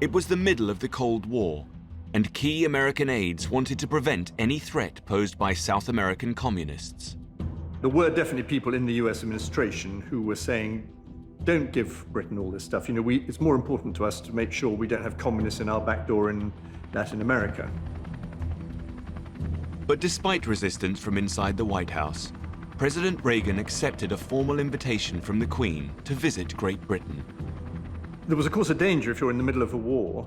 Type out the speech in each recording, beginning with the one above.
It was the middle of the Cold War, and key American aides wanted to prevent any threat posed by South American communists. There were definitely people in the US administration who were saying, don't give Britain all this stuff. You know, it's more important to us to make sure we don't have communists in our back door in Latin America. But despite resistance from inside the White House, President Reagan accepted a formal invitation from the Queen to visit Great Britain. There was, of course, a danger if you're in the middle of a war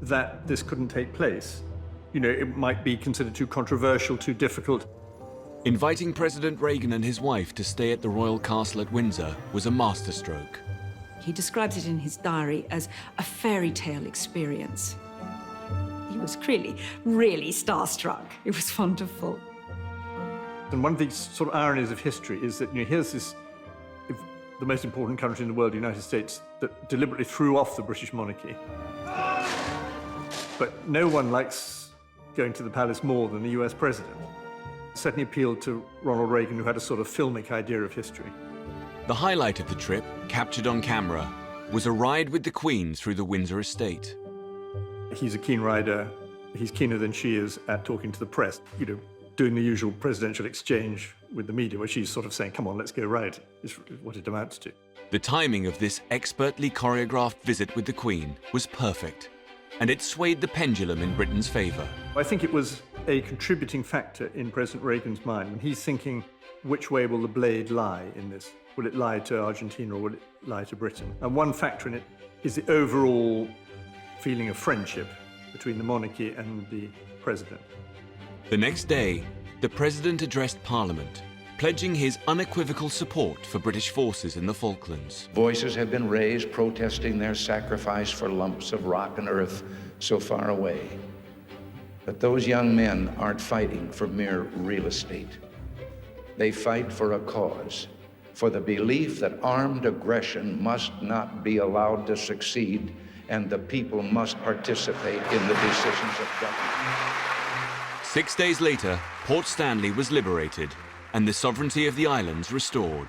that this couldn't take place. You know, it might be considered too controversial, too difficult. Inviting President Reagan and his wife to stay at the royal castle at Windsor was a masterstroke. He describes it in his diary as a fairy tale experience. He was really starstruck. It was wonderful. And one of these sort of ironies of history is that, you know, here's this, the most important country in the world, the United States, that deliberately threw off the British monarchy. But no one likes going to the palace more than the US president. It certainly appealed to Ronald Reagan, who had a sort of filmic idea of history. The highlight of the trip, captured on camera, was a ride with the Queen through the Windsor estate. He's a keen rider. He's keener than she is at talking to the press, you know, doing the usual presidential exchange with the media, where she's sort of saying, come on, let's go ride, is what it amounts to. The timing of this expertly choreographed visit with the Queen was perfect, and it swayed the pendulum in Britain's favour. I think it was a contributing factor in President Reagan's mind when he's thinking, which way will the blade lie in this? Will it lie to Argentina or will it lie to Britain? And one factor in it is the overall feeling of friendship between the monarchy and the president. The next day, the President addressed Parliament, pledging his unequivocal support for British forces in the Falklands. Voices have been raised protesting their sacrifice for lumps of rock and earth so far away. But those young men aren't fighting for mere real estate. They fight for a cause, for the belief that armed aggression must not be allowed to succeed, and the people must participate in the decisions of government. 6 days later, Port Stanley was liberated and the sovereignty of the islands restored.